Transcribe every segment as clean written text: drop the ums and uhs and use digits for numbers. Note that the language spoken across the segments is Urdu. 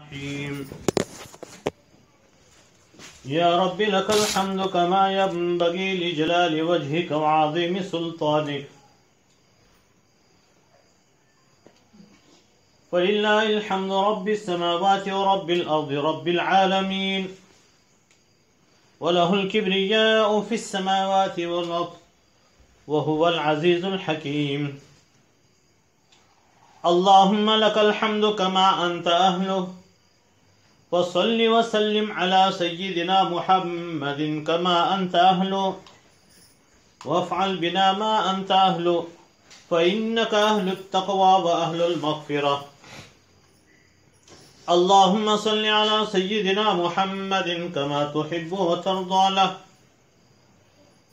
الرحيم يا رب لك الحمد كما ينبغي لجلال وجهك وعظيم سلطانك ولله الحمد رب السماوات ورب الأرض رب العالمين وله الكبرياء في السماوات والأرض وهو العزيز الحكيم اللهم لك الحمد كما أنت أهله وصل وسلم على سيدنا محمد كما أنت أهله وافعل بنا ما أنت أهله فإنك أهل التقوى وأهل المغفرة اللهم صل على سيدنا محمد كما تحب وترضى له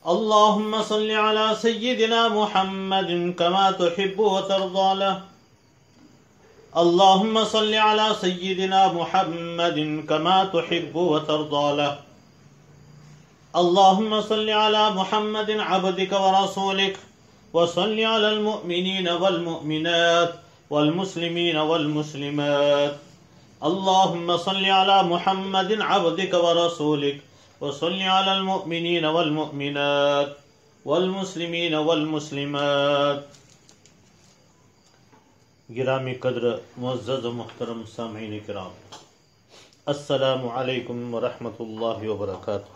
اللهم صل على سيدنا محمد كما تحب وترضى له اللهم صل على سيدنا محمد كما تحب وترضى له اللهم صل على محمد عبدك ورسولك وصل على المؤمنين والمؤمنات والمسلمين والمسلمات اللهم صل على محمد عبدك ورسولك وصل على المؤمنين والمؤمنات والمسلمين والمسلمات. گرامی قدر معزز و محترم سامعین کرام، السلام علیکم ورحمۃ اللہ وبرکاتہ.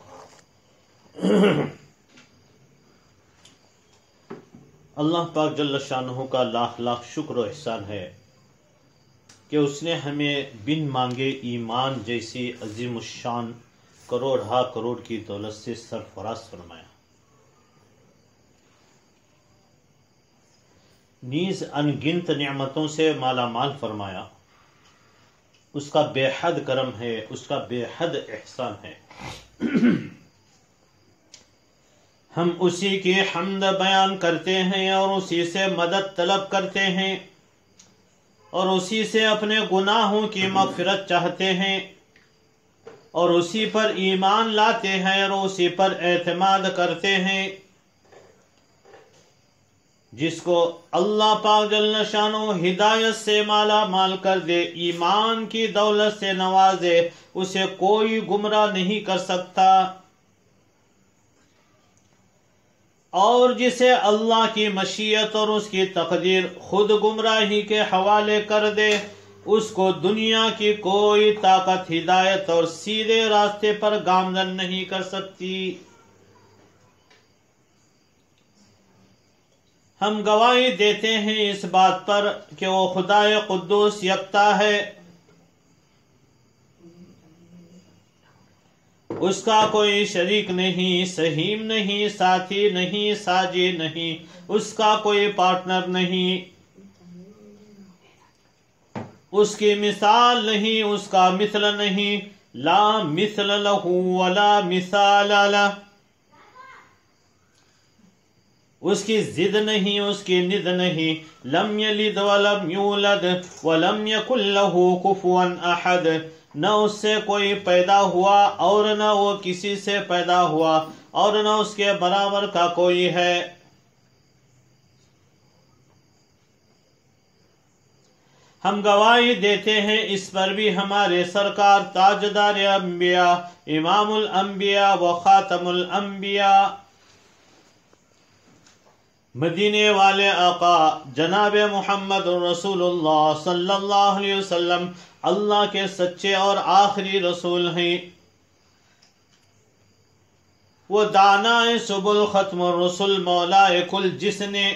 اللہ پاک جل شانہ کا لاکھ لاکھ شکر و احسان ہے کہ اس نے ہمیں بن مانگے ایمان جیسی عظیم الشان کروڑ ہا کروڑ کی دولت سے سرفراز فرمایا، نیز ان گنت نعمتوں سے مالا مال فرمایا. اس کا بے حد کرم ہے، اس کا بے حد احسان ہے. ہم اسی کی حمد بیان کرتے ہیں اور اسی سے مدد طلب کرتے ہیں اور اسی سے اپنے گناہوں کی مغفرت چاہتے ہیں اور اسی پر ایمان لاتے ہیں اور اسی پر اعتماد کرتے ہیں جس کو اللہ پاک جل شانہ ہدایت سے مالا مال کر دے، ایمان کی دولت سے نوازے، اسے کوئی گمراہ نہیں کر سکتا. اور جسے اللہ کی مشیت اور اس کی تقدیر خود گمراہی کے حوالے کر دے، اس کو دنیا کی کوئی طاقت ہدایت اور سیدھے راستے پر گامزن نہیں کر سکتی. ہم گواہی دیتے ہیں اس بات پر کہ وہ خدائے قدوس یکتا ہے، اس کا کوئی شریک نہیں، سہیم نہیں، ساتھی نہیں، ساجی نہیں، اس کا کوئی پارٹنر نہیں، اس کی مثال نہیں، اس کا مثل نہیں. لا مثل لہ ولا مثال لہ، اس کی ضد نہیں، اس کی ند نہیں. لم یلد ولم یولد ولم یکن لہ کفوا احد، نہ اس سے کوئی پیدا ہوا اور نہ وہ کسی سے پیدا ہوا اور نہ اس کے برابر کا کوئی ہے. ہم گواہی دیتے ہیں اس پر بھی ہمارے سرکار تاجدار انبیاء، امام الانبیاء و خاتم الانبیاء، مدینے والے آقا جناب محمد رسول اللہ صلی اللہ علیہ وسلم اللہ کے سچے اور آخری رسول ہیں. وہ دانائے سبل ختم الرسل مولائے کل جس نے،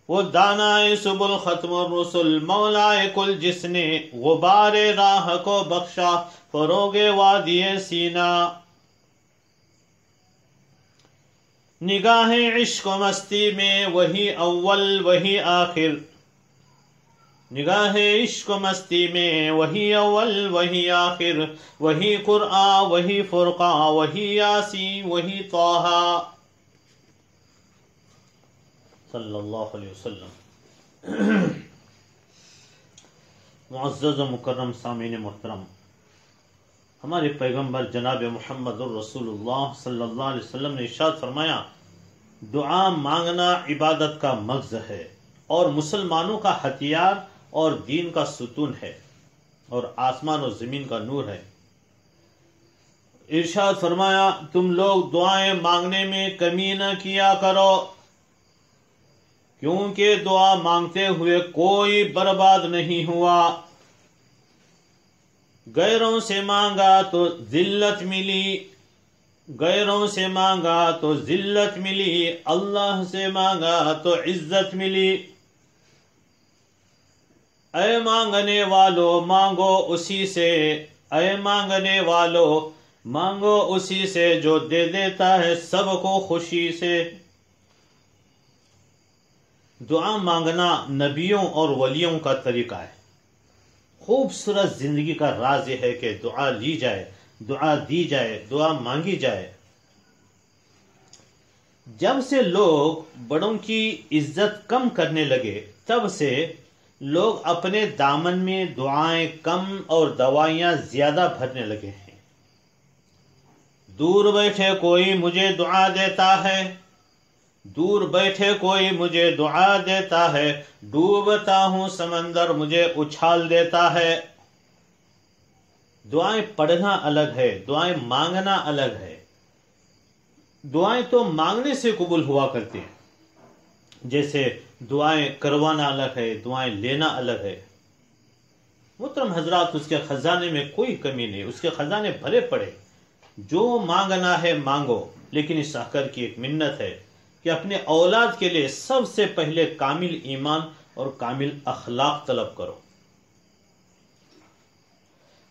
وہ دانائے سبل ختم الرسل مولائے کل جس نے، غبار راہ کو بخشا فروغ وادی سینا. نگاہ عشق و مستی میں وہی اول وہی آخر، نگاہ عشق و مستی میں وہی اول وہی آخر، وہی قرآن وہی فرقان وہی یاسین وہی طہ صلی اللہ علیہ وسلم. معزز و مکرم سامعین محترم، ہمارے پیغمبر جناب محمد الرسول اللہ صلی اللہ علیہ وسلم نے ارشاد فرمایا، دعا مانگنا عبادت کا مغز ہے اور مسلمانوں کا ہتھیار اور دین کا ستون ہے. اور آسمان و زمین کا نور ہے۔ ارشاد فرمایا تم لوگ دعائیں مانگنے میں کمی نہ کیا کرو، کیونکہ دعا مانگتے ہوئے کوئی برباد نہیں ہوا۔ غیروں سے مانگا تو ذلت ملی، غیروں سے مانگا تو ذلت ملی، اللہ سے مانگا تو عزت ملی۔ اے مانگنے والو مانگو اسی سے، اے مانگنے والو مانگو اسی سے جو دے دیتا ہے سب کو خوشی سے۔ دعا مانگنا نبیوں اور ولیوں کا طریقہ ہے۔ خوبصورت زندگی کا راز یہ ہے کہ دعا لی جائے، دعا دی جائے، دعا مانگی جائے۔ جب سے لوگ بڑوں کی عزت کم کرنے لگے تب سے لوگ اپنے دامن میں دعائیں کم اور دوائیاں زیادہ بھرنے لگے ہیں۔ دور بیٹھے کوئی مجھے دعا دیتا ہے، دور بیٹھے کوئی مجھے دعا دیتا ہے، ڈوبتا ہوں سمندر مجھے اچھال دیتا ہے۔ دعائیں پڑھنا الگ ہے، دعائیں مانگنا الگ ہے۔ دعائیں تو مانگنے سے قبول ہوا کرتی ہیں، جیسے دعائیں کروانا الگ ہے، دعائیں لینا الگ ہے۔ محترم حضرات، اس کے خزانے میں کوئی کمی نہیں، اس کے خزانے بھرے پڑے۔ جو مانگنا ہے مانگو، لیکن اس آخر کی ایک منت ہے کہ اپنے اولاد کے لیے سب سے پہلے کامل ایمان اور کامل اخلاق طلب کرو،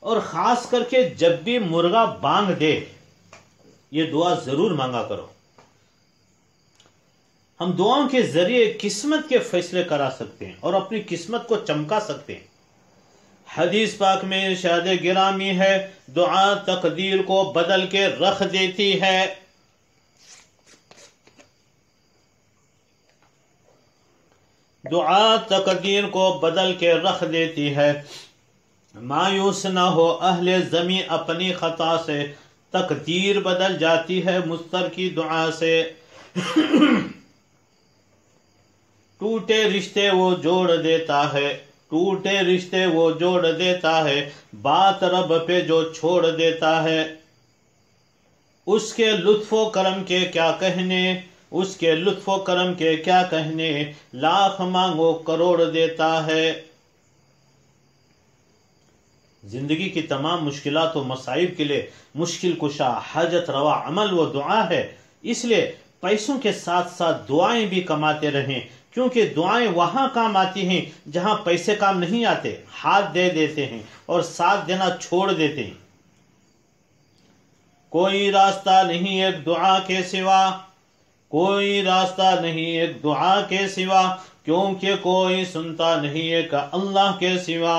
اور خاص کر کے جب بھی مرغا بانگ دے یہ دعا ضرور مانگا کرو۔ ہم دعاؤں کے ذریعے قسمت کے فیصلے کرا سکتے ہیں اور اپنی قسمت کو چمکا سکتے ہیں۔ حدیث پاک میں ارشاد گرامی ہے، دعا تقدیر کو بدل کے رکھ دیتی ہے۔ دعا تقدیر کو بدل کے رکھ دیتی ہے۔ مایوس نہ ہو اہل زمین اپنی خطا سے، تقدیر بدل جاتی ہے مضطر کی دعا سے۔ ٹوٹے رشتے وہ جوڑ دیتا ہے، ٹوٹے رشتے وہ جوڑ دیتا ہے، بات رب پہ جو چھوڑ دیتا ہے۔ اس کے لطف و کرم کے کیا کہنے، اس کے لطف و کرم کے کیا کہنے، لاکھ مانگو کروڑ دیتا ہے۔ زندگی کی تمام مشکلات و مصائب کے لیے مشکل کشا، حاجت روا عمل و دعا ہے۔ اس لیے پیسوں کے ساتھ ساتھ دعائیں بھی کماتے رہیں، کیونکہ دعائیں وہاں کام آتی ہیں جہاں پیسے کام نہیں آتے۔ ہاتھ دے دیتے ہیں اور ساتھ دینا چھوڑ دیتے ہیں۔ کوئی راستہ نہیں ایک دعا کے سوا، کوئی راستہ نہیں ایک دعا کے سوا، کیونکہ کوئی سنتا نہیں ایک اللہ کے سوا۔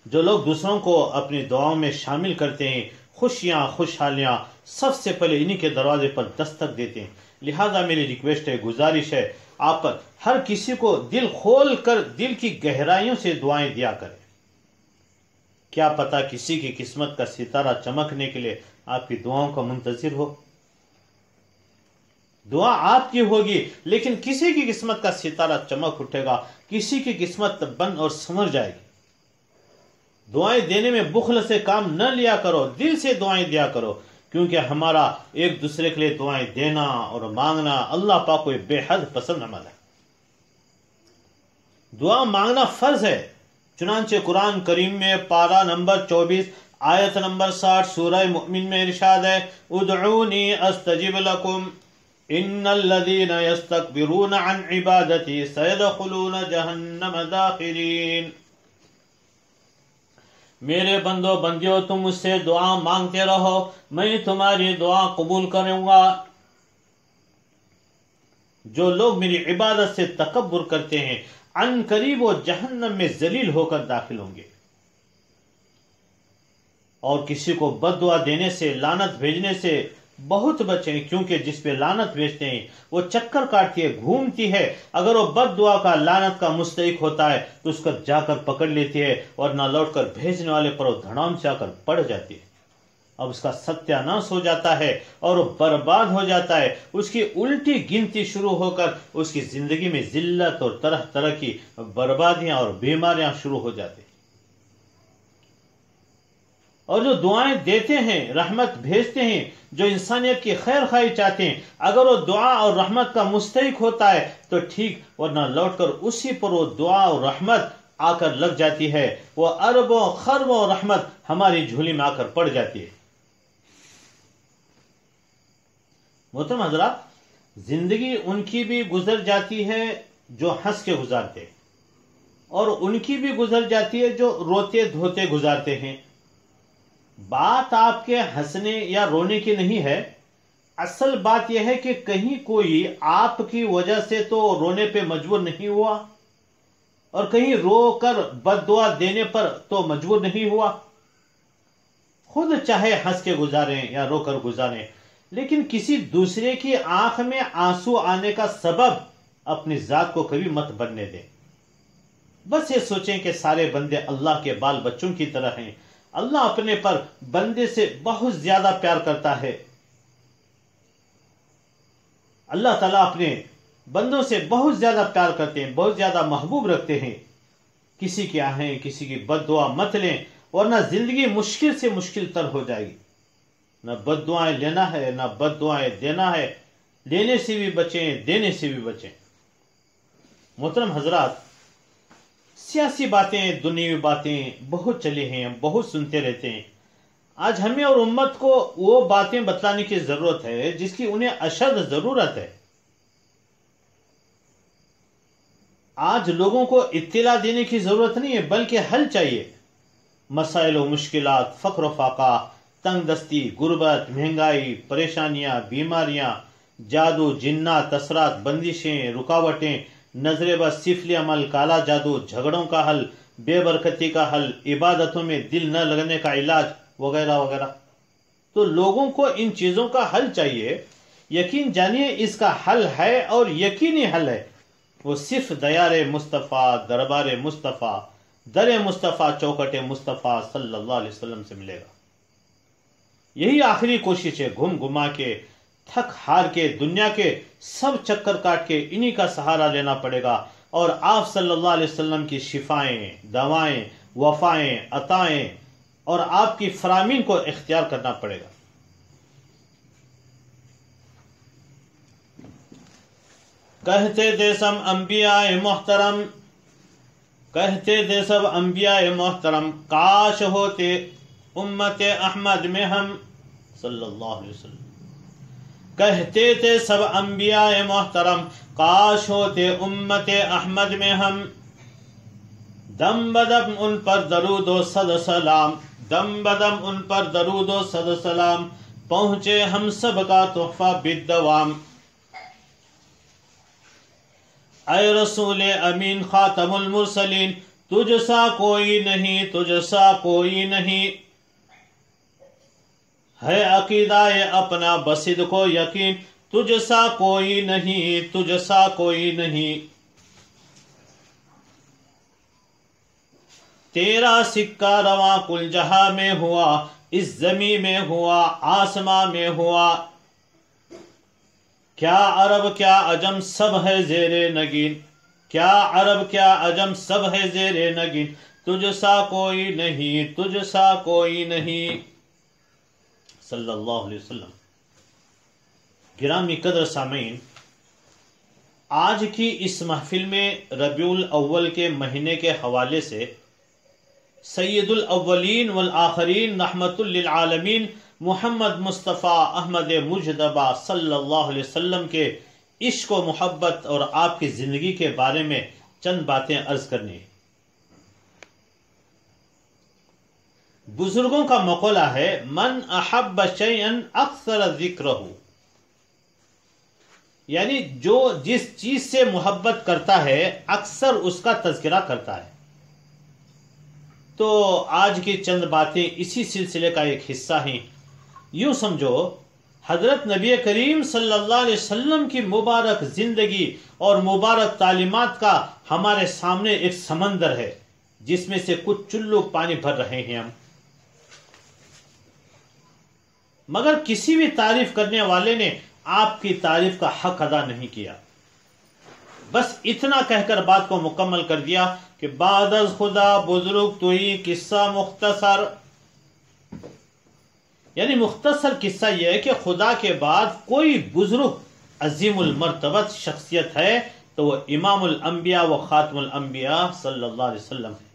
جو لوگ دوسروں کو اپنی دعاؤں میں شامل کرتے ہیں، خوشیاں خوشحالیاں سب سے پہلے انہی کے دروازے پر دستک دیتے ہیں۔ لہذا میری ریکویسٹ ہے، گزارش ہے، آپ ہر کسی کو دل کھول کر دل کی گہرائیوں سے دعائیں دیا کریں۔ کیا پتا کسی کی قسمت کا ستارہ چمکنے کے لیے آپ کی دعاؤں کا منتظر ہو۔ دعا آپ کی ہوگی لیکن کسی کی قسمت کا ستارہ چمک اٹھے گا، کسی کی قسمت بند اور سنور جائے گی۔ دعائیں دینے میں بخل سے کام نہ لیا کرو، دل سے دعائیں دیا کرو، کیونکہ ہمارا ایک دوسرے کے لیے دعائیں دینا اور مانگنا اللہ پاک کو بے حد پسند عمل ہے۔ دعا مانگنا فرض ہے، چنانچہ قرآن کریم میں پارہ نمبر 24 آیت نمبر 60 سورہ مؤمن میں ارشاد ہے، ادعونی استجب لکم ان الذین یستکبرون عن عبادتی سیدخلون جہنم داخرین۔ میرے بندو بندیو تم مجھ سے دعا مانگتے رہو، میں تمہاری دعا قبول کروں گا۔ جو لوگ میری عبادت سے تکبر کرتے ہیں عن قریب وہ جہنم میں ذلیل ہو کر داخل ہوں گے۔ اور کسی کو بد دعا دینے سے، لعنت بھیجنے سے بہت بچیں، کیونکہ جس پہ لعنت بھیجتے ہیں وہ چکر کاٹتی ہے، گھومتی ہے۔ اگر وہ بد دعا کا، لعنت کا مستحق ہوتا ہے تو اس کو جا کر پکڑ لیتی ہے، اور نہ لوٹ کر بھیجنے والے پر وہ دھڑام سے آ کر پڑ جاتی ہے۔ اب اس کا ستیاناش ہو جاتا ہے اور وہ برباد ہو جاتا ہے. اس کی الٹی گنتی شروع ہو کر اس کی زندگی میں ذلت اور طرح طرح کی بربادیاں اور بیماریاں شروع ہو جاتی. اور جو دعائیں دیتے ہیں، رحمت بھیجتے ہیں، جو انسانیت کی خیر خواہی چاہتے ہیں، اگر وہ دعا اور رحمت کا مستحق ہوتا ہے تو ٹھیک، ورنہ لوٹ کر اسی پر وہ دعا اور رحمت آ کر لگ جاتی ہے. وہ اربوں خربوں رحمت ہماری جھولی میں آ کر پڑ جاتی ہے. محترم حضرات، زندگی ان کی بھی گزر جاتی ہے جو ہنس کے گزارتے، اور ان کی بھی گزر جاتی ہے جو روتے دھوتے گزارتے ہیں. بات آپ کے ہنسنے یا رونے کی نہیں ہے، اصل بات یہ ہے کہ کہیں کوئی آپ کی وجہ سے تو رونے پہ مجبور نہیں ہوا، اور کہیں رو کر بد دعا دینے پر تو مجبور نہیں ہوا. خود چاہے ہنس کے گزاریں یا رو کر گزاریں، لیکن کسی دوسرے کی آنکھ میں آنسو آنے کا سبب اپنی ذات کو کبھی مت بننے دیں. بس یہ سوچیں کہ سارے بندے اللہ کے بال بچوں کی طرح ہیں. اللہ اپنے پر بندے سے بہت زیادہ پیار کرتا ہے. اللہ تعالیٰ اپنے بندوں سے بہت زیادہ پیار کرتے ہیں، بہت زیادہ محبوب رکھتے ہیں. کسی کی آہیں، کسی کی بد دعا مت لیں، ورنہ زندگی مشکل سے مشکل تر ہو جائے گی. نہ بد دعائیں لینا ہے، نہ بد دعائیں دینا ہے. لینے سے بھی بچیں، دینے سے بھی بچیں. محترم حضرات، سیاسی باتیں، دنیاوی باتیں بہت چلی ہیں، بہت سنتے رہتے ہیں. آج ہمیں اور امت کو وہ باتیں بتلانے کی ضرورت ہے جس کی انہیں اشد ضرورت ہے. آج لوگوں کو اطلاع دینے کی ضرورت نہیں ہے، بلکہ حل چاہیے. مسائل و مشکلات، فقر و فاقہ، تنگ دستی، غربت، مہنگائی، پریشانیاں، بیماریاں، جادو، جنات، اثرات، بندشیں، رکاوٹیں، نظر بد، سفلی عمل، کالا جادو، جھگڑوں کا حل، بے برکتی کا حل، عبادتوں میں دل نہ لگنے کا علاج، وغیرہ وغیرہ. تو لوگوں کو ان چیزوں کا حل چاہیے. یقین جانیے اس کا حل ہے، اور یقینی حل ہے. وہ صرف دیار مصطفیٰ، دربار مصطفیٰ، در مصطفیٰ، چوکٹ مصطفیٰ صلی اللہ علیہ وسلم سے ملے گا. یہی آخری کوشش ہے. گھوم گھما کے، تھک ہار کے، دنیا کے سب چکر کاٹ کے انہی کا سہارا لینا پڑے گا، اور آپ صلی اللہ علیہ وسلم کی شفائیں، دوائیں، وفائیں، عطائیں اور آپ کی فرامین کو اختیار کرنا پڑے گا. کہتے تھے سب انبیاء محترم، کہتے تھے سب انبیاء محترم، کاش ہوتے امت احمد میں ہم، صلی اللہ علیہ وسلم. کہتے تھے سب انبیاء محترم، کاش ہوتے امت احمد میں ہم. دم بدم ان پر درود و صد سلام، دم بدم ان پر درود و صد سلام، پہنچے ہم سب کا تحفہ بالدوام. اے رسول امین خاتم المرسلین، تجھ سا کوئی نہیں، تجھ سا کوئی نہیں. ہے عقیدہ اپنا بصد کو یقین، تجھ سا کوئی نہیں، تجھ سا کوئی نہیں. تیرا سکہ رواں کل جہاں میں ہوا، اس زمین میں ہوا، آسماں میں ہوا. کیا عرب کیا عجم سب ہے زیر نگین، کیا عرب کیا عجم سب ہے زیر نگین. تجھ سا کوئی نہیں، تجھ سا کوئی نہیں، صلی اللہ علیہ وسلم. گرامی قدر سامعین، آج کی اس محفل میں ربیع الاول کے مہینے کے حوالے سے سید الاولین والآخرین رحمت للعالمین محمد مصطفیٰ احمد مجتبیٰ صلی اللہ علیہ وسلم کے عشق و محبت اور آپ کی زندگی کے بارے میں چند باتیں عرض کرنی. بزرگوں کا مقولہ ہے، من احب شیئا اکثر ذکرہ، یعنی جو جس چیز سے محبت کرتا ہے اکثر اس کا تذکرہ کرتا ہے. تو آج کی چند باتیں اسی سلسلے کا ایک حصہ ہیں. یوں سمجھو، حضرت نبی کریم صلی اللہ علیہ وسلم کی مبارک زندگی اور مبارک تعلیمات کا ہمارے سامنے ایک سمندر ہے جس میں سے کچھ چلو پانی بھر رہے ہیں ہم. مگر کسی بھی تعریف کرنے والے نے آپ کی تعریف کا حق ادا نہیں کیا. بس اتنا کہہ کر بات کو مکمل کر دیا کہ بعد از خدا بزرگ تو ہی قصہ مختصر، یعنی مختصر قصہ یہ ہے کہ خدا کے بعد کوئی بزرگ عظیم المرتبت شخصیت ہے تو وہ امام الانبیاء و خاتم الانبیاء صلی اللہ علیہ وسلم ہے.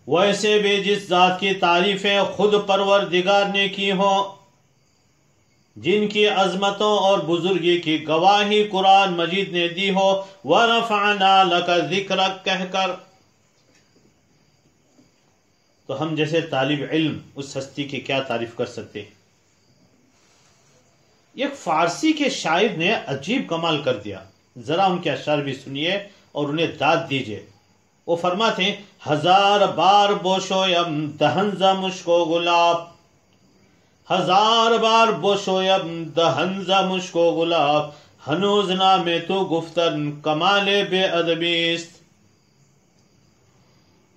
ویسے بھی جس ذات کی تعریفیں خود پروردگار نے کی ہوں، جن کی عظمتوں اور بزرگی کی گواہی قرآن مجید نے دی ہو، وَرَفَعْنَا لَكَ ذِكْرَكَ کہہ کر، تو ہم جیسے طالب علم اس ہستی کی کیا تعریف کر سکتے ہیں. ایک فارسی کے شاعر نے عجیب کمال کر دیا، ذرا ان کے اشعار بھی سنیے اور انہیں داد دیجئے. وہ فرماتے ہیں: ہزار بار بوشویم دہنزا مشکو گلاب، ہزار بار بوشویم دہنزا مشکو گلاب، ہنوز نام تو گفتن کمال بے ادبیست.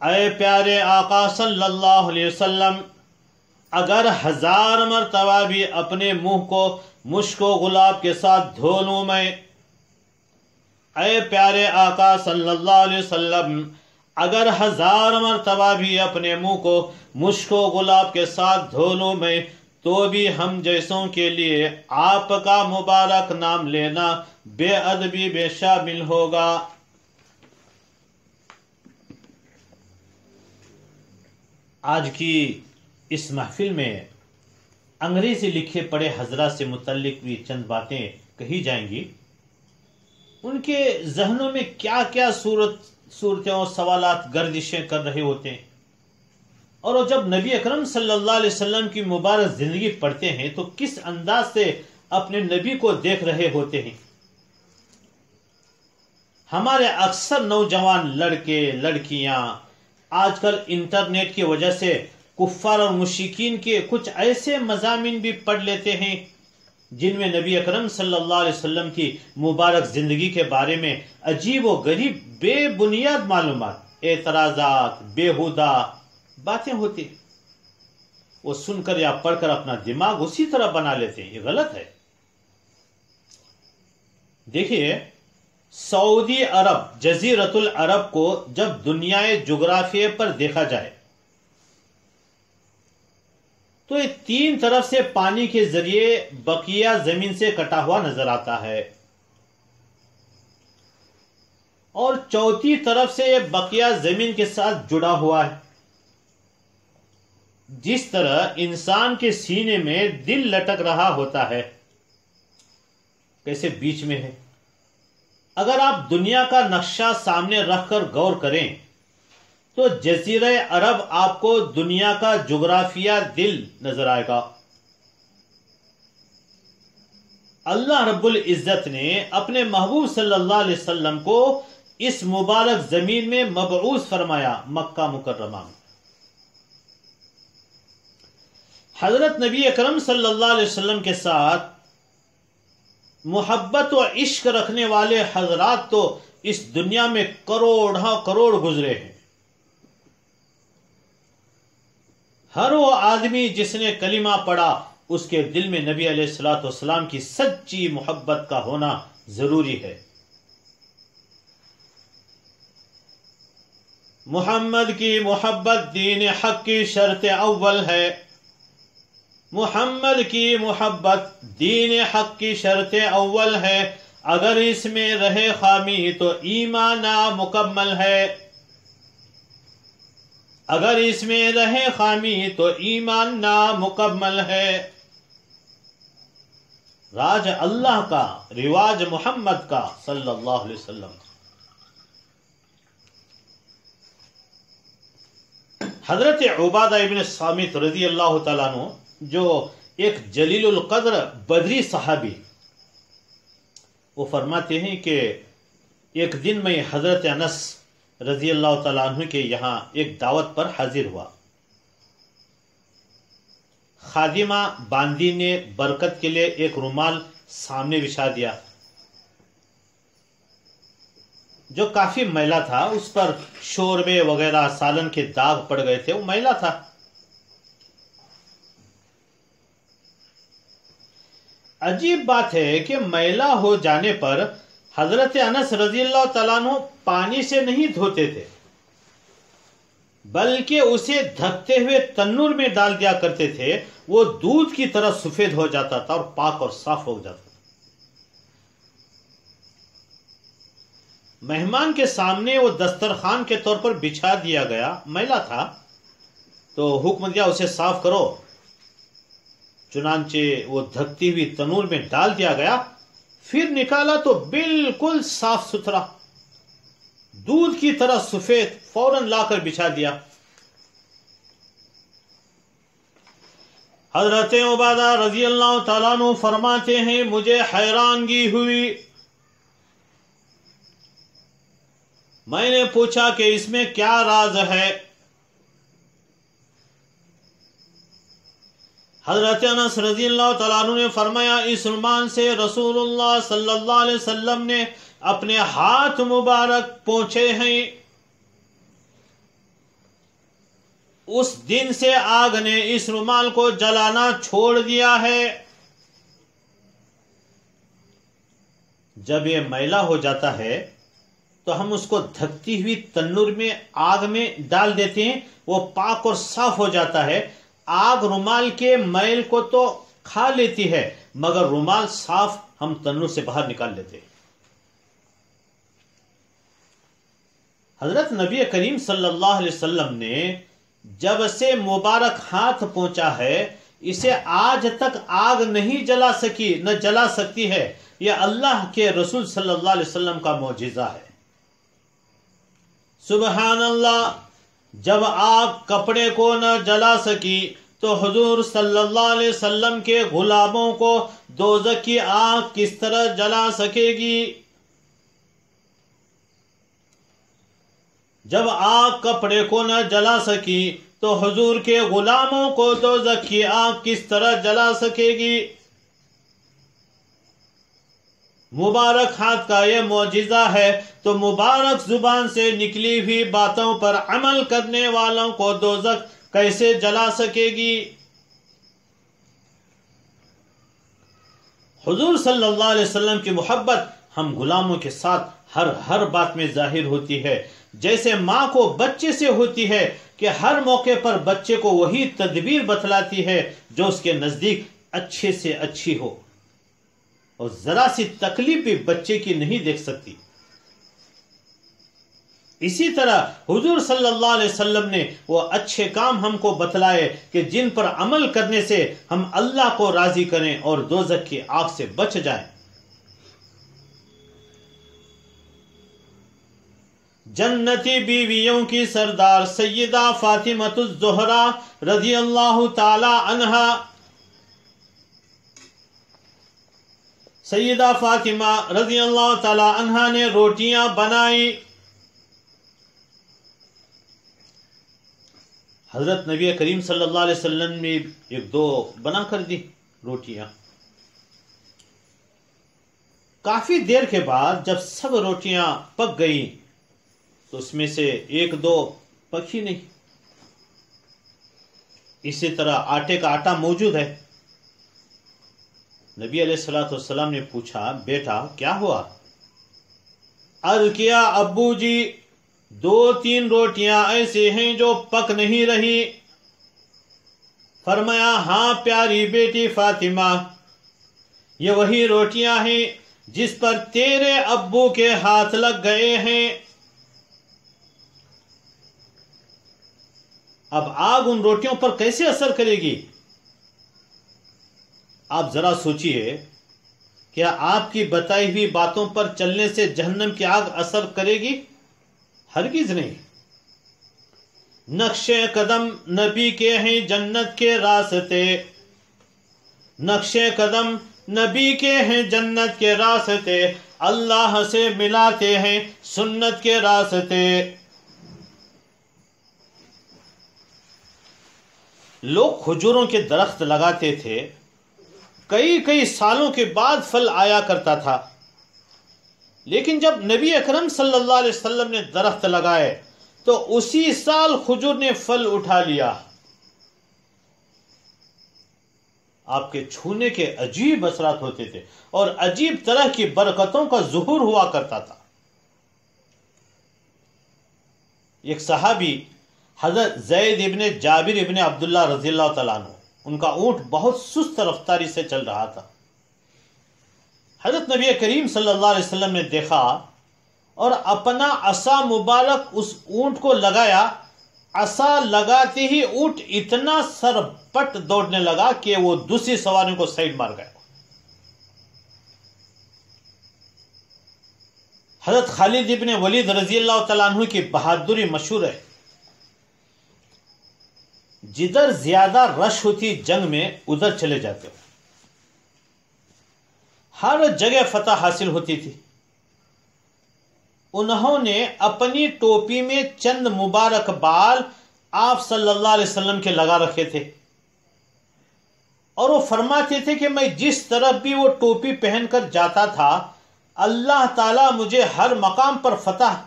اے پیارے آقا صلی اللہ علیہ وسلم، اگر ہزار مرتبہ بھی اپنے منہ کو مشک و گلاب کے ساتھ دھو لوں میں، اے پیارے آقا صلی اللہ علیہ وسلم، اگر ہزار مرتبہ بھی اپنے منہ کو مشک و گلاب کے ساتھ دھو لوں میں، تو بھی ہم جیسوں کے لیے آپ کا مبارک نام لینا بے ادبی بے شامل ہوگا. آج کی اس محفل میں انگریزی لکھے پڑھے حضرات سے متعلق بھی چند باتیں کہی جائیں گی. ان کے ذہنوں میں کیا کیا صورتیں اور سوالات گردشیں کر رہے ہوتے ہیں، اور وہ جب نبی اکرم صلی اللہ علیہ وسلم کی مبارک زندگی پڑھتے ہیں تو کس انداز سے اپنے نبی کو دیکھ رہے ہوتے ہیں. ہمارے اکثر نوجوان لڑکے لڑکیاں آج کل انٹرنیٹ کی وجہ سے کفار اور مشرکین کے کچھ ایسے مضامین بھی پڑھ لیتے ہیں جن میں نبی اکرم صلی اللہ علیہ وسلم کی مبارک زندگی کے بارے میں عجیب و غریب بے بنیاد معلومات، اعتراضات، بیہودہ باتیں ہوتی. وہ سن کر یا پڑھ کر اپنا دماغ اسی طرح بنا لیتے ہیں. یہ غلط ہے. دیکھیے، سعودی عرب جزیرۃ العرب کو جب دنیائے جغرافیے پر دیکھا جائے تو یہ تین طرف سے پانی کے ذریعے بقیہ زمین سے کٹا ہوا نظر آتا ہے، اور چوتھی طرف سے یہ بقیہ زمین کے ساتھ جڑا ہوا ہے. جس طرح انسان کے سینے میں دل لٹک رہا ہوتا ہے، کیسے بیچ میں ہے. اگر آپ دنیا کا نقشہ سامنے رکھ کر غور کریں تو جزیرہ عرب آپ کو دنیا کا جغرافیہ دل نظر آئے گا. اللہ رب العزت نے اپنے محبوب صلی اللہ علیہ وسلم کو اس مبارک زمین میں مبعوث فرمایا، مکہ مکرمہ میں. حضرت نبی اکرم صلی اللہ علیہ وسلم کے ساتھ محبت و عشق رکھنے والے حضرات تو اس دنیا میں کروڑ گزرے ہیں. ہر وہ آدمی جس نے کلمہ پڑھا اس کے دل میں نبی علیہ الصلوۃ والسلام کی سچی محبت کا ہونا ضروری ہے. محمد کی محبت دین حق کی شرط اول ہے. محمد کی محبت دین حق کی شرط اول ہے. اگر اس میں رہے خامی تو ایمان نامکمل ہے. اگر اس میں رہے خامی تو ایمان نامکمل ہے. راج اللہ کا، رواج محمد کا صلی اللہ علیہ وسلم. حضرت عبادہ ابن صامت رضی اللہ تعالیٰ عنہ، جو ایک جلیل القدر بدری صحابی، وہ فرماتے ہیں کہ ایک دن میں حضرت انس رضی اللہ تعالیٰ عنہ کے یہاں ایک دعوت پر حاضر ہوا. خادمہ باندی نے برکت کے لیے ایک رومال سامنے بچھا دیا جو کافی میلا تھا. اس پر شوربے وغیرہ سالن کے داغ پڑ گئے تھے، وہ میلا تھا. عجیب بات ہے کہ میلا ہو جانے پر حضرت انس رضی اللہ تعالیٰ عنہ پانی سے نہیں دھوتے تھے، بلکہ اسے دھکتے ہوئے تنور میں ڈال دیا کرتے تھے، وہ دودھ کی طرح سفید ہو جاتا تھا اور پاک اور صاف ہو جاتا تھا۔ مہمان کے سامنے وہ دسترخوان کے طور پر بچھا دیا گیا، میلا تھا تو حکم دیا اسے صاف کرو، چنانچہ وہ دھکتی ہوئی تنور میں ڈال دیا گیا، پھر نکالا تو بالکل صاف ستھرا دودھ کی طرح سفید، فوراً لا کر بچھا دیا۔ حضرت عبادہ رضی اللہ تعالیٰ عنہ فرماتے ہیں مجھے حیرانگی ہوئی، میں نے پوچھا کہ اس میں کیا راز ہے؟ حضرت انس رضی اللہ تعالیٰ عنہ نے فرمایا اس عنوان سے رسول اللہ صلی اللہ علیہ وسلم نے اپنے ہاتھ مبارک پوچھے ہیں، اس دن سے آگ نے اس رومال کو جلانا چھوڑ دیا ہے۔ جب یہ میلا ہو جاتا ہے تو ہم اس کو دھکتی ہوئی تنور میں آگ میں ڈال دیتے ہیں، وہ پاک اور صاف ہو جاتا ہے۔ آگ رومال کے میل کو تو کھا لیتی ہے مگر رومال صاف ہم تنور سے باہر نکال لیتے ہیں۔ حضرت نبی کریم صلی اللہ علیہ وسلم نے جب سے مبارک ہاتھ پہنچا ہے اسے آج تک آگ نہیں جلا سکی، نہ جلا سکتی ہے۔ یہ اللہ کے رسول صلی اللہ علیہ وسلم کا معجزہ ہے۔ سبحان اللہ، جب آگ کپڑے کو نہ جلا سکی تو حضور صلی اللہ علیہ وسلم کے غلاموں کو دوزخ کی آگ کس طرح جلا سکے گی؟ جب آگ کپڑے کو نہ جلا سکی تو حضور کے غلاموں کو دوزخ کی آگ کس طرح جلا سکے گی؟ مبارک ہاتھ کا یہ معجزہ ہے تو مبارک زبان سے نکلی ہوئی باتوں پر عمل کرنے والوں کو دوزخ کیسے جلا سکے گی؟ حضور صلی اللہ علیہ وسلم کی محبت ہم غلاموں کے ساتھ ہر بات میں ظاہر ہوتی ہے، جیسے ماں کو بچے سے ہوتی ہے کہ ہر موقع پر بچے کو وہی تدبیر بتلاتی ہے جو اس کے نزدیک اچھے سے اچھی ہو، اور ذرا سی تکلیف بھی بچے کی نہیں دیکھ سکتی۔ اسی طرح حضور صلی اللہ علیہ وسلم نے وہ اچھے کام ہم کو بتلائے کہ جن پر عمل کرنے سے ہم اللہ کو راضی کریں اور دوزخ کی آگ سے بچ جائیں۔ جنتی بیویوں کی سردار سیدہ فاطمہ الزہرا رضی اللہ تعالی عنہا، سیدہ فاطمہ رضی اللہ تعالی عنہا نے روٹیاں بنائی۔ حضرت نبی کریم صلی اللہ علیہ وسلم نے ایک دو بنا کر دی روٹیاں۔ کافی دیر کے بعد جب سب روٹیاں پک گئیں تو اس میں سے ایک دو پکی نہیں۔ اسی طرح آٹے کا آٹا موجود ہے۔ نبی علیہ الصلوۃ والسلام نے پوچھا بیٹا کیا ہوا؟ عرض کیا ابو جی 2-3 روٹیاں ایسے ہیں جو پک نہیں رہی۔ فرمایا ہاں پیاری بیٹی فاطمہ، یہ وہی روٹیاں ہیں جس پر تیرے ابو کے ہاتھ لگ گئے ہیں۔ اب آگ ان روٹیوں پر کیسے اثر کرے گی؟ آپ ذرا سوچئے، کیا آپ کی بتائی ہوئی باتوں پر چلنے سے جہنم کی آگ اثر کرے گی؟ ہرگز نہیں۔ نقش قدم نبی کے ہیں جنت کے راستے، نقش قدم نبی کے ہیں جنت کے راستے، اللہ سے ملاتے ہیں سنت کے راستے۔ لوگ کھجوروں کے درخت لگاتے تھے، کئی سالوں کے بعد پھل آیا کرتا تھا، لیکن جب نبی اکرم صلی اللہ علیہ وسلم نے درخت لگائے تو اسی سال کھجور نے پھل اٹھا لیا۔ آپ کے چھونے کے عجیب اثرات ہوتے تھے اور عجیب طرح کی برکتوں کا ظہور ہوا کرتا تھا. ایک صحابی حضرت زید ابن جابر ابن عبداللہ رضی اللہ تعالیٰ عنہ، ان کا اونٹ بہت سست رفتاری سے چل رہا تھا. حضرت نبی کریم صلی اللہ علیہ وسلم نے دیکھا اور اپنا عصا مبارک اس اونٹ کو لگایا. عصا لگاتے ہی اونٹ اتنا سرپٹ دوڑنے لگا کہ وہ دوسری سواریوں کو سائڈ مار گیا. حضرت خالد ابن ولید رضی اللہ تعالیٰ عنہ کی بہادری مشہور ہے. جدھر زیادہ رش ہوتی جنگ میں ادھر چلے جاتے ہو. ہر جگہ فتح حاصل ہوتی تھی. انہوں نے اپنی ٹوپی میں چند مبارک بال آپ صلی اللہ علیہ وسلم کے لگا رکھے تھے اور وہ فرماتے تھے کہ میں جس طرف بھی وہ ٹوپی پہن کر جاتا تھا اللہ تعالیٰ مجھے ہر مقام پر فتح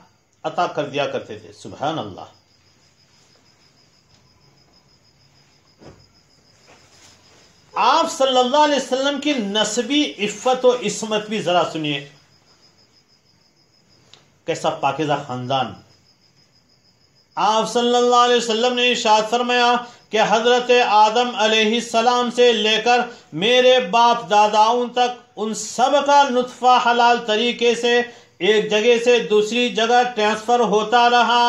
عطا کر دیا کرتے تھے. سبحان اللہ. آپ صلی اللہ علیہ وسلم کی نسبی عفت و عصمت بھی ذرا سنیے. کیسا پاکیزہ خاندان. آپ صلی اللہ علیہ وسلم نے ارشاد فرمایا کہ حضرت آدم علیہ السلام سے لے کر میرے باپ داداؤں تک ان سب کا نطفہ حلال طریقے سے ایک جگہ سے دوسری جگہ ٹرانسفر ہوتا رہا.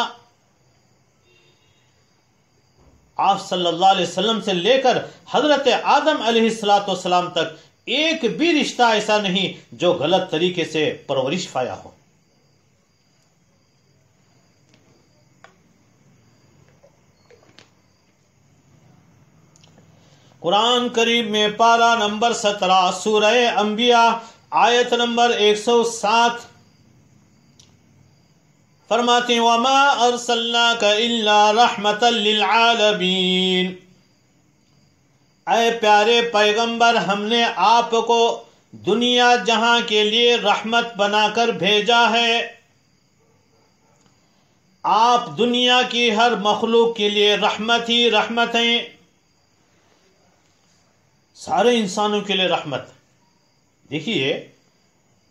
آپ صلی اللہ علیہ وسلم سے لے کر حضرت آدم علیہ السلام تک ایک بھی رشتہ ایسا نہیں جو غلط طریقے سے پرورش پایا ہو. قرآن کریم میں پارہ نمبر 17 سورہ انبیاء آیت نمبر 107 فرماتے ہیں وَمَا أَرْسَلْنَاكَ إِلَّا رَحْمَةً لِلْعَالَمِينَ. اے پیارے پیغمبر، ہم نے آپ کو دنیا جہاں کے لیے رحمت بنا کر بھیجا ہے. آپ دنیا کی ہر مخلوق کے لیے رحمت ہی رحمت ہیں. سارے انسانوں کے لیے رحمت. دیکھیے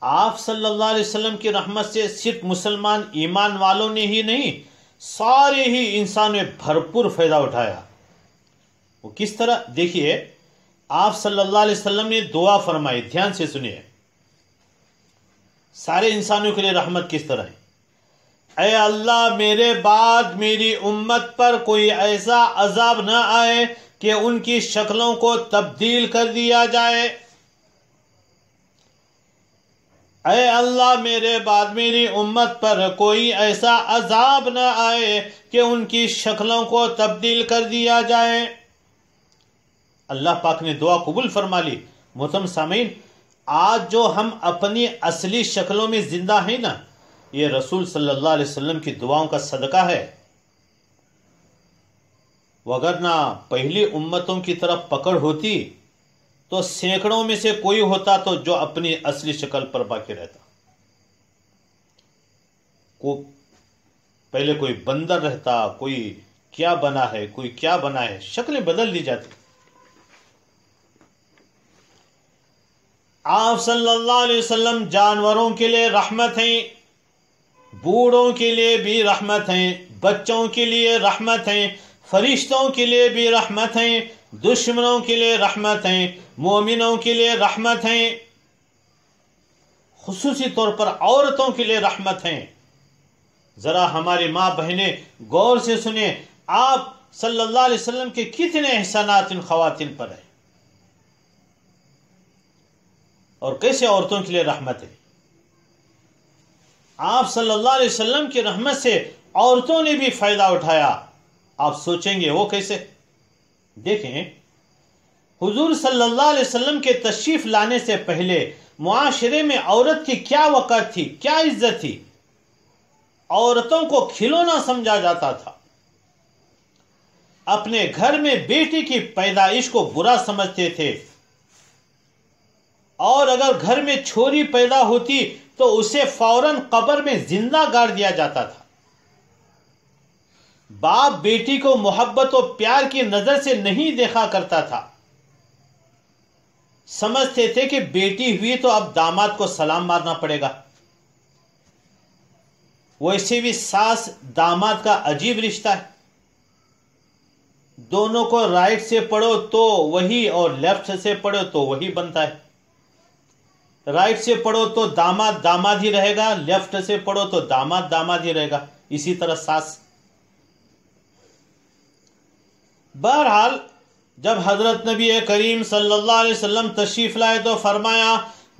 آپ صلی اللہ علیہ وسلم کی رحمت سے صرف مسلمان ایمان والوں نے ہی نہیں، سارے ہی انسانوں نے بھرپور فائدہ اٹھایا. وہ کس طرح؟ دیکھیے آپ صلی اللہ علیہ وسلم نے دعا فرمائی. دھیان سے سنیے. سارے انسانوں کے لیے رحمت کس طرح ہے؟ اے اللہ میرے بعد میری امت پر کوئی ایسا عذاب نہ آئے کہ ان کی شکلوں کو تبدیل کر دیا جائے. اے اللہ میرے بعد میری امت پر کوئی ایسا عذاب نہ آئے کہ ان کی شکلوں کو تبدیل کر دیا جائے. اللہ پاک نے دعا قبول فرما لی. محترم سامعین، آج جو ہم اپنی اصلی شکلوں میں زندہ ہیں نا، یہ رسول صلی اللہ علیہ وسلم کی دعاؤں کا صدقہ ہے. وگرنہ پہلی امتوں کی طرف پکڑ ہوتی تو سینکڑوں میں سے کوئی ہوتا تو جو اپنی اصلی شکل پر باقی رہتا. پہلے کوئی بندر رہتا، کوئی کیا بنا ہے، کوئی کیا بنا ہے، شکلیں بدل دی جاتی. آپ صلی اللہ علیہ وسلم جانوروں کے لیے رحمت ہیں، بوڑھوں کے لیے بھی رحمت ہیں، بچوں کے لیے رحمت ہیں، فرشتوں کے لیے بھی رحمت ہیں، دشمنوں کے لیے رحمت ہیں، مومنوں کے لیے رحمت ہیں، خصوصی طور پر عورتوں کے لیے رحمت ہیں. ذرا ہماری ماں بہنیں غور سے سنیں، آپ صلی اللہ علیہ وسلم کے کتنے احسانات ان خواتین پر ہیں اور کیسے عورتوں کے لیے رحمت ہے. آپ صلی اللہ علیہ وسلم کی رحمت سے عورتوں نے بھی فائدہ اٹھایا. آپ سوچیں گے وہ کیسے؟ دیکھیں حضور صلی اللہ علیہ وسلم کے تشریف لانے سے پہلے معاشرے میں عورت کی کیا وقت تھی، کیا عزت تھی. عورتوں کو کھلونا سمجھا جاتا تھا. اپنے گھر میں بیٹی کی پیدائش کو برا سمجھتے تھے، اور اگر گھر میں چھوری پیدا ہوتی تو اسے فوراً قبر میں زندہ گاڑ دیا جاتا تھا. باپ بیٹی کو محبت و پیار کی نظر سے نہیں دیکھا کرتا تھا. سمجھتے تھے کہ بیٹی ہوئی تو اب داماد کو سلام مارنا پڑے گا. ویسے بھی ساس داماد کا عجیب رشتہ ہے. دونوں کو رائٹ سے پڑھو تو وہی اور لیفٹ سے پڑھو تو وہی بنتا ہے. رائٹ سے پڑھو تو داماد داماد ہی رہے گا، لیفٹ سے پڑھو تو داماد داماد ہی رہے گا. اسی طرح ساس. بہرحال جب حضرت نبی کریم صلی اللہ علیہ وسلم تشریف لائے تو فرمایا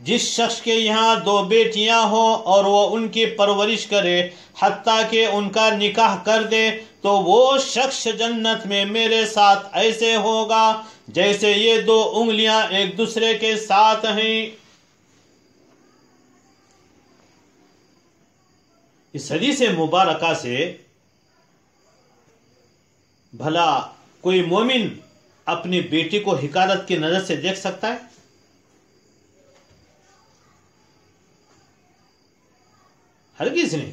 جس شخص کے یہاں 2 بیٹیاں ہوں اور وہ ان کی پرورش کرے حتیٰ کہ ان کا نکاح کر دے تو وہ شخص جنت میں میرے ساتھ ایسے ہوگا جیسے یہ 2 انگلیاں ایک دوسرے کے ساتھ ہیں. اس حدیث مبارکہ سے بھلا کوئی مومن اپنی بیٹی کو حقارت کی نظر سے دیکھ سکتا ہے؟ ہرگز نہیں.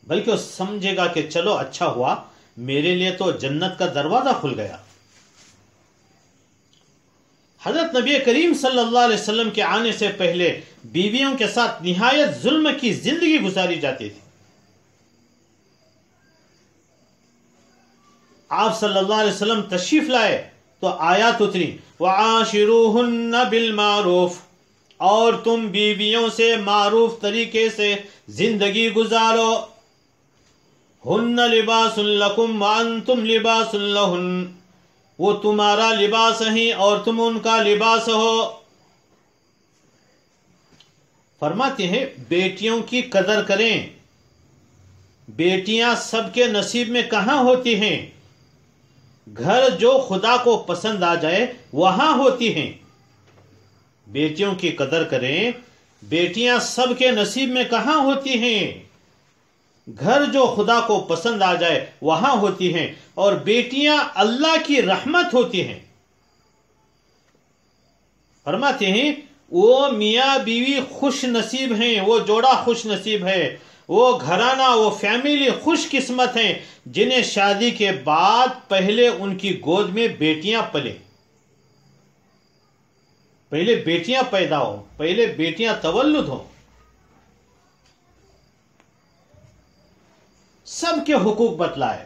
بلکہ وہ سمجھے گا کہ چلو اچھا ہوا، میرے لیے تو جنت کا دروازہ کھل گیا. حضرت نبی کریم صلی اللہ علیہ وسلم کے آنے سے پہلے بیویوں کے ساتھ نہایت ظلم کی زندگی گزاری جاتی تھی. آپ صلی اللہ علیہ وسلم تشریف لائے تو آیات اتری وَعَاشِرُوهُنَّ بِالْمَعْرُوفِ، اور تم بیویوں سے معروف طریقے سے زندگی گزارو. ہن لباس لکم وانتم لباس لہن، وہ تمہارا لباس ہیں اور تم ان کا لباس ہو. فرماتے ہیں بیٹیوں کی قدر کریں. بیٹیاں سب کے نصیب میں کہاں ہوتی ہیں؟ گھر جو خدا کو پسند آ جائے وہاں ہوتی ہیں. بیٹیوں کی قدر کریں. بیٹیاں سب کے نصیب میں کہاں ہوتی ہیں؟ گھر جو خدا کو پسند آ جائے وہاں ہوتی ہیں. اور بیٹیاں اللہ کی رحمت ہوتی ہیں. فرماتے ہیں وہ میاں بیوی خوش نصیب ہیں، وہ جوڑا خوش نصیب ہے، وہ گھرانہ وہ فیملی خوش قسمت ہیں جنہیں شادی کے بعد پہلے ان کی گود میں بیٹیاں پلیں. پہلے بیٹیاں پیدا ہو، پہلے بیٹیاں تولد ہو. سب کے حقوق بتلائے.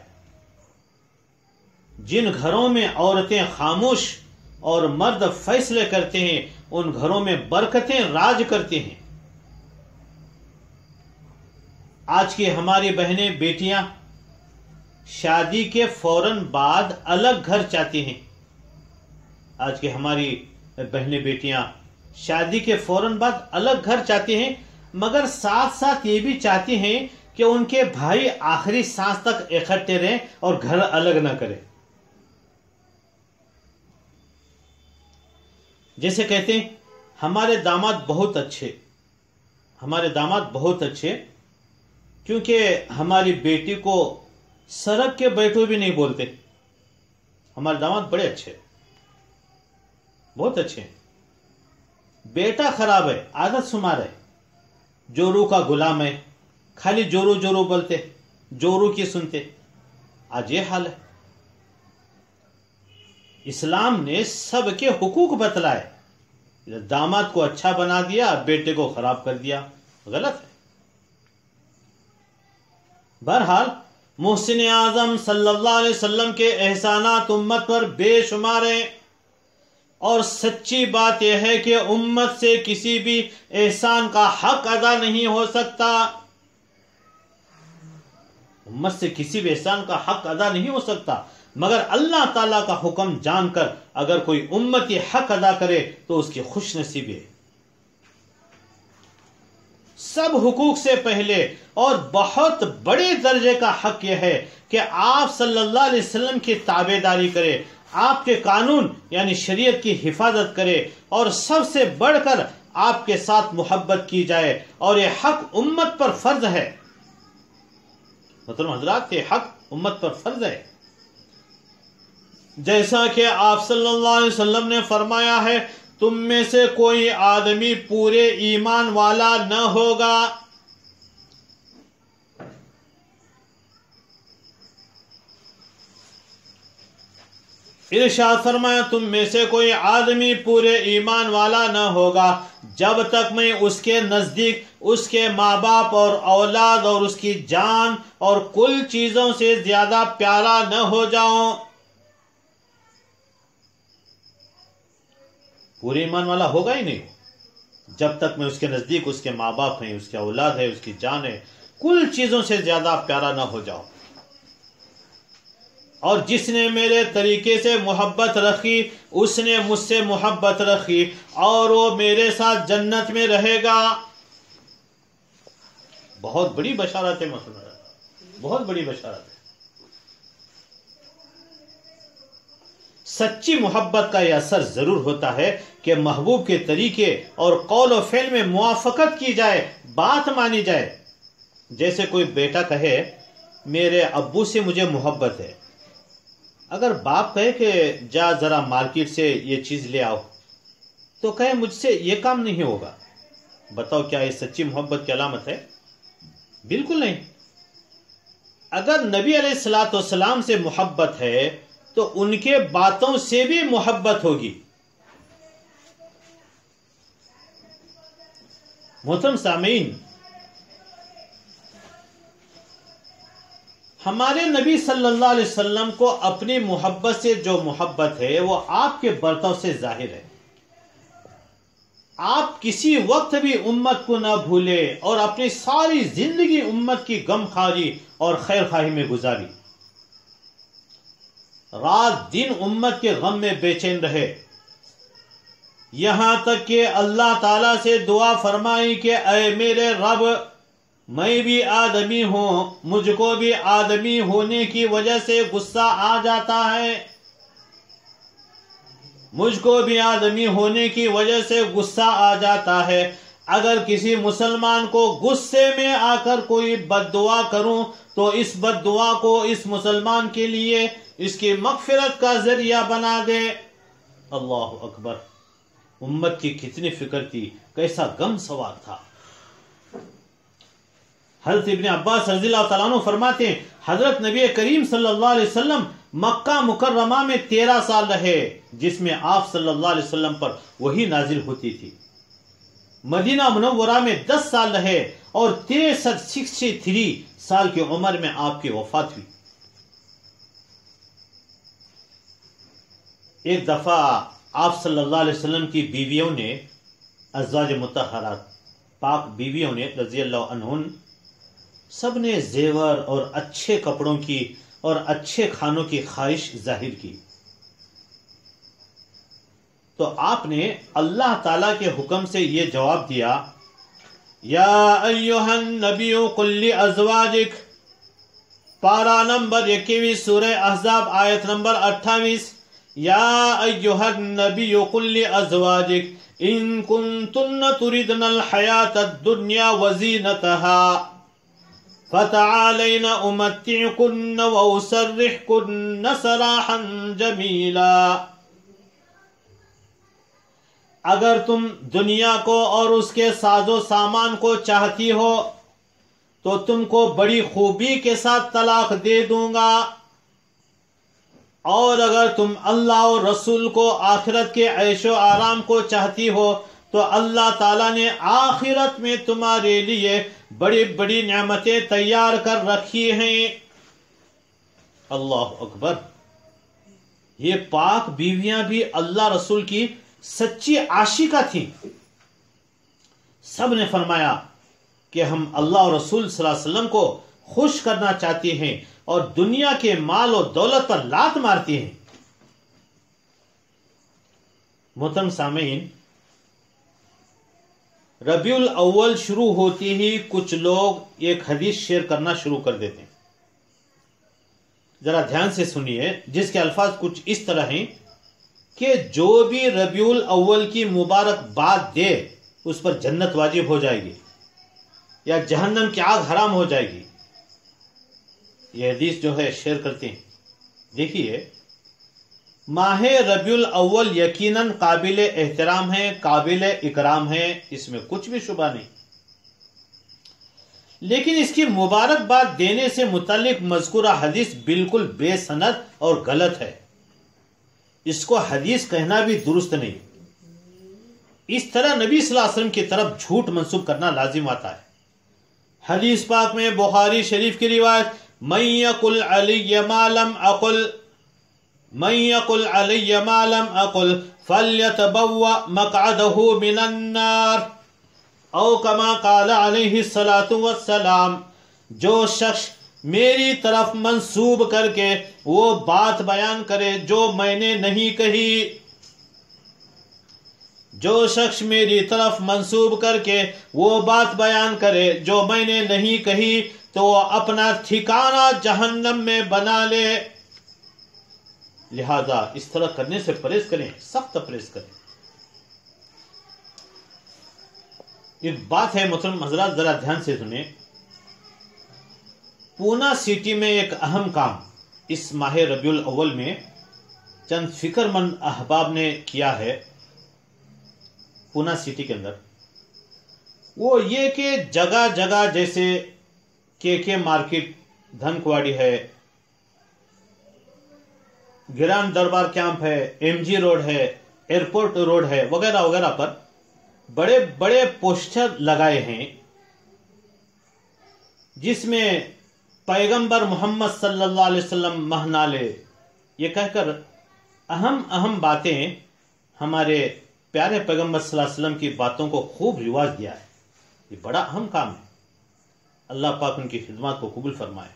جن گھروں میں عورتیں خاموش اور مرد فیصلے کرتے ہیں ان گھروں میں برکتیں راج کرتی ہیں. آج کی ہماری بہنیں بیٹیاں شادی کے فوراً بعد الگ گھر چاہتی ہیں. آج کی ہماری بہنیں بیٹیاں شادی کے فوراً بعد الگ گھر چاہتی ہیں، مگر ساتھ ساتھ یہ بھی چاہتی ہیں کہ ان کے بھائی آخری سانس تک اکٹھے رہیں اور گھر الگ نہ کریں. جیسے کہتے ہیں ہمارے داماد بہت اچھے، ہمارے داماد بہت اچھے، کیونکہ ہماری بیٹی کو سڑک کے بیٹھو بھی نہیں بولتے. ہمارے داماد بڑے اچھے، بہت اچھے. بیٹا خراب ہے، عادت شمار ہے، جورو کا غلام ہے، خالی جورو جورو بولتے، جورو کی سنتے. آج یہ حال ہے. اسلام نے سب کے حقوق بتلائے. داماد کو اچھا بنا دیا، بیٹے کو خراب کر دیا، غلط ہے. بہرحال محسن اعظم صلی اللہ علیہ وسلم کے احسانات امت پر بے شمار ہیں، اور سچی بات یہ ہے کہ امت سے کسی بھی احسان کا حق ادا نہیں ہو سکتا. امت سے کسی بھی احسان کا حق ادا نہیں ہو سکتا، مگر اللہ تعالیٰ کا حکم جان کر اگر کوئی امتی حق ادا کرے تو اس کی خوش نصیبی ہے. سب حقوق سے پہلے اور بہت بڑے درجے کا حق یہ ہے کہ آپ صلی اللہ علیہ وسلم کی تابعداری کرے، آپ کے قانون یعنی شریعت کی حفاظت کرے، اور سب سے بڑھ کر آپ کے ساتھ محبت کی جائے. اور یہ حق امت پر فرض ہے. محترم حضرات، یہ حق امت پر فرض ہے. جیسا کہ آپ صلی اللہ علیہ وسلم نے فرمایا ہے تم میں سے کوئی آدمی پورے ایمان والا نہ ہوگا ارشاد فرمایا تم میں سے کوئی آدمی پورے ایمان والا نہ ہوگا جب تک میں اس کے نزدیک اس کے ماں باپ اور اولاد اور اس کی جان اور کل چیزوں سے زیادہ پیارا نہ ہو جاؤں۔ پورے ایمان والا ہوگا ہی نہیں جب تک میں اس کے نزدیک اس کے ماں باپ ہیں، اس کے اولاد ہے، اس کی جان ہے، کل چیزوں سے زیادہ پیارا نہ ہو جاؤ۔ اور جس نے میرے طریقے سے محبت رکھی اس نے مجھ سے محبت رکھی اور وہ میرے ساتھ جنت میں رہے گا۔ بہت بڑی بشارت ہے، بہت بڑی بشارت ہے۔ سچی محبت کا یہ اثر ضرور ہوتا ہے کہ محبوب کے طریقے اور قول و فعل میں موافقت کی جائے، بات مانی جائے۔ جیسے کوئی بیٹا کہے میرے ابو سے مجھے محبت ہے، اگر باپ کہے کہ جا ذرا مارکیٹ سے یہ چیز لے آؤ تو کہے مجھ سے یہ کام نہیں ہوگا، بتاؤ کیا یہ سچی محبت کی علامت ہے؟ بالکل نہیں۔ اگر نبی علیہ الصلوۃ والسلام سے محبت ہے تو ان کے باتوں سے بھی محبت ہوگی۔ محترم سامعین، ہمارے نبی صلی اللہ علیہ وسلم کو اپنی محبت سے جو محبت ہے وہ آپ کے برتاؤ سے ظاہر ہے۔ آپ کسی وقت بھی امت کو نہ بھولے اور اپنی ساری زندگی امت کی غم خاری اور خیر خواہی میں گزاری۔ رات دن امت کے غم میں بے چین رہے، یہاں تک کہ اللہ تعالیٰ سے دعا فرمائی کہ اے میرے رب، میں بھی آدمی ہوں، مجھ کو بھی آدمی ہونے کی وجہ سے غصہ آ جاتا ہے، مجھ کو بھی آدمی ہونے کی وجہ سے غصہ آ جاتا ہے۔ اگر کسی مسلمان کو غصے میں آ کر کوئی بد دعا کروں تو اس بد دعا کو اس مسلمان کے لیے اس کی مغفرت کا ذریعہ بنا دے۔ اللہ اکبر! امت کی کتنی فکر تھی، کیسا غم سوار تھا۔ حضرت ابن عباس رضی اللہ تعالیٰ عنہ فرماتے ہیں حضرت نبی کریم صلی اللہ علیہ وسلم مکہ مکرمہ میں 13 سال رہے، جس میں آپ صلی اللہ علیہ وسلم پر وحی نازل ہوتی تھی۔ مدینہ منورہ میں 10 سال رہے اور 63 سال کی عمر میں آپ کی وفات ہوئی۔ ایک دفعہ آپ صلی اللہ علیہ وسلم کی بیویوں نے، ازواج مطہرات پاک بیویوں نے رضی اللہ عنہن، سب نے زیور اور اچھے کپڑوں کی اور اچھے کھانوں کی خواہش ظاہر کی، تو آپ نے اللہ تعالیٰ کے حکم سے یہ جواب دیا، یا ایھا النبی قل لازواجک، پارہ نمبر 21 سورہ احزاب آیت نمبر 28، یا ایھا النبی قل لازواجک ان کنتن تردن الحیاۃ الدنیا وزینتها فتعالین امتعکن واسرحکن سراحا جمیلا۔ اگر تم دنیا کو اور اس کے ساز و سامان کو چاہتی ہو تو تم کو بڑی خوبی کے ساتھ طلاق دے دوں گا، اور اگر تم اللہ اور رسول کو آخرت کے عیش و آرام کو چاہتی ہو تو اللہ تعالیٰ نے آخرت میں تمہارے لیے بڑی بڑی نعمتیں تیار کر رکھی ہیں۔ اللہ اکبر! یہ پاک بیویاں بھی اللہ رسول کی سچی عاشقہ تھیں۔ سب نے فرمایا کہ ہم اللہ اور رسول صلی اللہ علیہ وسلم کو خوش کرنا چاہتے ہیں اور دنیا کے مال و دولت پر لات مارتی ہیں۔ محترم سامعین، ربیع الاول شروع ہوتی ہی کچھ لوگ ایک حدیث شیئر کرنا شروع کر دیتے ہیں۔ ذرا دھیان سے سنیے، جس کے الفاظ کچھ اس طرح ہیں کہ جو بھی ربیع الاول کی مبارک باد دے اس پر جنت واجب ہو جائے گی یا جہنم کی آگ حرام ہو جائے گی۔ یہ حدیث جو ہے شیئر کرتے ہیں۔ دیکھیے، ماہ ربیع الاول یقیناً قابل احترام ہے، قابل اکرام ہے، اس میں کچھ بھی شبہ نہیں، لیکن اس کی مبارکباد دینے سے متعلق مذکورہ حدیث بالکل بے سند اور غلط ہے۔ اس کو حدیث کہنا بھی درست نہیں. اس طرح نبی صلی اللہ علیہ وسلم کی طرف جھوٹ منسوب کرنا لازم آتا ہے. حدیث پاک میں بخاری شریف کی روایت من یقل علی ما لم اقل من یقل علی ما لم اقل فلیتبوأ مقعدہ من النار او کما قال علیہ الصلاۃ والسلام. جو شخص میری طرف منسوب کر کے وہ بات بیان کرے جو میں نے نہیں کہی، جو شخص میری طرف منسوب کر کے وہ بات بیان کرے جو میں نے نہیں کہی تو وہ اپنا ٹھکانہ جہنم میں بنا لے. لہذا اس طرح کرنے سے پرہیز کریں، سخت پرہیز کریں. ایک بات ہے محترم حضرات، ذرا دھیان سے سنیں. پونا سٹی میں ایک اہم کام اس ماہ ربیع الاول میں چند فکر مند احباب نے کیا ہے پونا سٹی کے اندر. وہ یہ کہ جگہ جگہ جیسے کے مارکیٹ، دھنکواڑی ہے، گران دربار کیمپ ہے، ایم جی روڈ ہے، ایئرپورٹ روڈ ہے، وغیرہ وغیرہ پر بڑے بڑے پوسٹر لگائے ہیں جس میں پیغمبر محمد صلی اللہ علیہ وسلم مہنالے یہ کہہ کر اہم اہم باتیں، ہمارے پیارے پیغمبر صلی اللہ علیہ وسلم کی باتوں کو خوب رواج دیا ہے. یہ بڑا اہم کام ہے. اللہ پاک ان کی خدمات کو قبول فرمائے.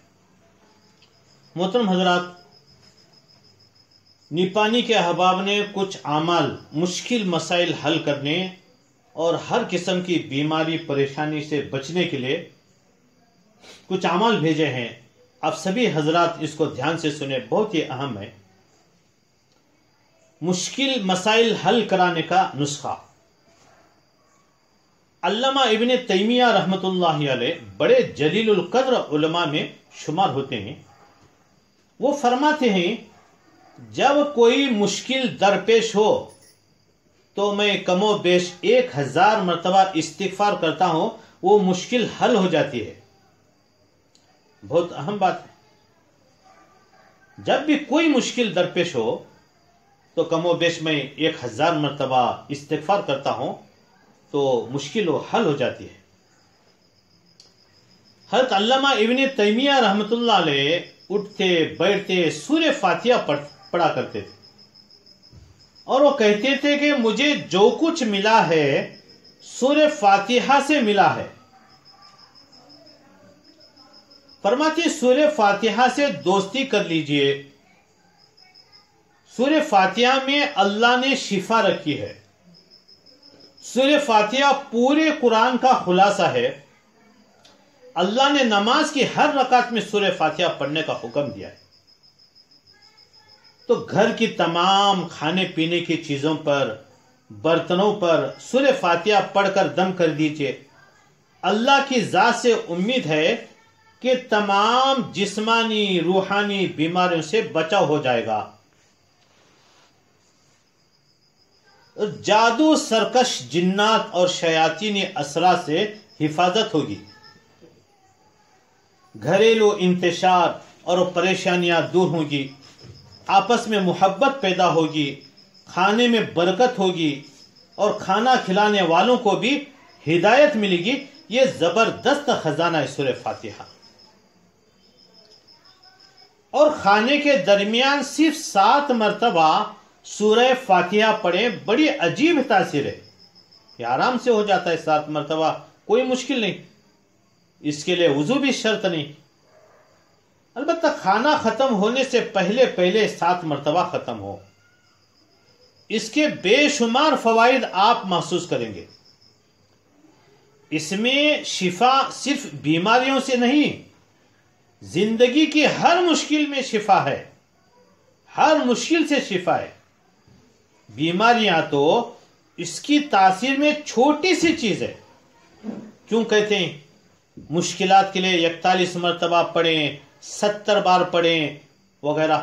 محترم حضرات، نیپانی کے احباب نے کچھ اعمال مشکل مسائل حل کرنے اور ہر قسم کی بیماری پریشانی سے بچنے کے لیے کچھ اعمال بھیجے ہیں. آپ سبھی حضرات اس کو دھیان سے سنیں، بہت ہی اہم ہے. مشکل مسائل حل کرانے کا نسخہ. علامہ ابن تیمیہ رحمۃ اللہ علیہ بڑے جلیل القدر علماء میں شمار ہوتے ہیں. وہ فرماتے ہیں جب کوئی مشکل درپیش ہو تو میں کم و بیش 1000 مرتبہ استغفار کرتا ہوں، وہ مشکل حل ہو جاتی ہے. بہت اہم بات ہے. جب بھی کوئی مشکل درپیش ہو تو کم و بیش میں 1000 مرتبہ استغفار کرتا ہوں تو مشکل حل ہو جاتی ہے. حضرت علامہ ابن تیمیہ رحمۃ اللہ علیہ اٹھتے بیٹھتے سورہ فاتحہ پڑھا کرتے تھے اور وہ کہتے تھے کہ مجھے جو کچھ ملا ہے سورہ فاتحہ سے ملا ہے. فرماتے سورہ فاتحہ سے دوستی کر لیجئے. سورہ فاتحہ میں اللہ نے شفا رکھی ہے. سورہ فاتحہ پورے قرآن کا خلاصہ ہے. اللہ نے نماز کی ہر رکعت میں سورہ فاتحہ پڑھنے کا حکم دیا ہے. تو گھر کی تمام کھانے پینے کی چیزوں پر، برتنوں پر سورہ فاتحہ پڑھ کر دم کر دیجئے. اللہ کی ذات سے امید ہے کہ تمام جسمانی روحانی بیماریوں سے بچاؤ ہو جائے گا. جادو، سرکش، جنات اور شیاطینی اثرات سے حفاظت ہوگی. گھریلو انتشار اور پریشانیاں دور ہوں گی. آپس میں محبت پیدا ہوگی. کھانے میں برکت ہوگی اور کھانا کھلانے والوں کو بھی ہدایت ملے گی. یہ زبردست خزانہ ہے سورہ فاتحہ. اور کھانے کے درمیان صرف 7 مرتبہ سورہ فاتحہ پڑھیں. بڑی عجیب تاثیر ہے. یہ آرام سے ہو جاتا ہے 7 مرتبہ، کوئی مشکل نہیں. اس کے لیے وضو بھی شرط نہیں. البتہ کھانا ختم ہونے سے پہلے 7 مرتبہ ختم ہو. اس کے بے شمار فوائد آپ محسوس کریں گے. اس میں شفا صرف بیماریوں سے نہیں، زندگی کی ہر مشکل میں شفا ہے. ہر مشکل سے شفا ہے. بیماریاں تو اس کی تاثیر میں چھوٹی سی چیز ہے. کیوں کہتے ہیں مشکلات کے لیے 41 مرتبہ پڑھیں، 70 بار پڑھیں وغیرہ،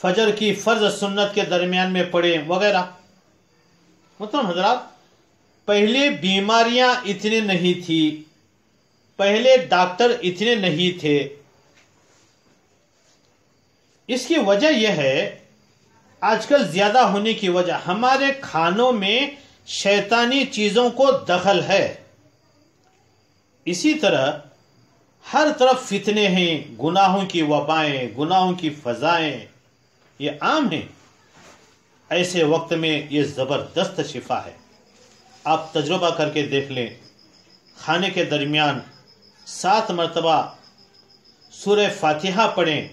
فجر کی فرض سنت کے درمیان میں پڑھیں وغیرہ. مطلب حضرات، پہلے بیماریاں اتنے نہیں تھی، پہلے ڈاکٹر اتنے نہیں تھے. اس کی وجہ یہ ہے آج کل زیادہ ہونے کی وجہ ہمارے کھانوں میں شیطانی چیزوں کو دخل ہے. اسی طرح ہر طرف فتنے ہیں، گناہوں کی وبائیں، گناہوں کی فضائیں یہ عام ہیں. ایسے وقت میں یہ زبردست شفا ہے. آپ تجربہ کر کے دیکھ لیں، کھانے کے درمیان 7 مرتبہ سورہ فاتحہ پڑھیں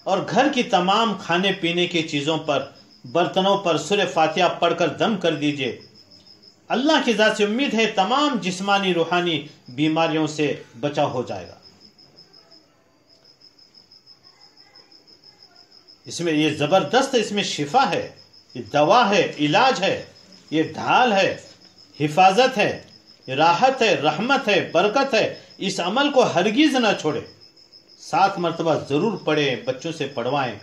اور گھر کی تمام کھانے پینے کی چیزوں پر، برتنوں پر سورہ فاتحہ پڑھ کر دم کر دیجئے. اللہ کی ذات سے امید ہے تمام جسمانی روحانی بیماریوں سے بچاؤ ہو جائے گا. اس میں یہ زبردست، اس میں شفا ہے، یہ دوا ہے، علاج ہے، یہ ڈھال ہے، حفاظت ہے، راحت ہے، رحمت ہے، برکت ہے. اس عمل کو ہرگز نہ چھوڑے. 7 مرتبہ ضرور پڑھیں، بچوں سے پڑھوائیں.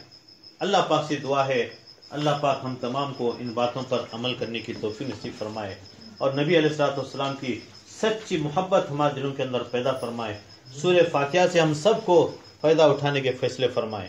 اللہ پاک سے دعا ہے اللہ پاک ہم تمام کو ان باتوں پر عمل کرنے کی توفیق نصیب فرمائے اور نبی علیہ السلام کی سچی محبت ہمارے دلوں کے اندر پیدا فرمائے. سورہ فاتحہ سے ہم سب کو فائدہ اٹھانے کے فیصلے فرمائے.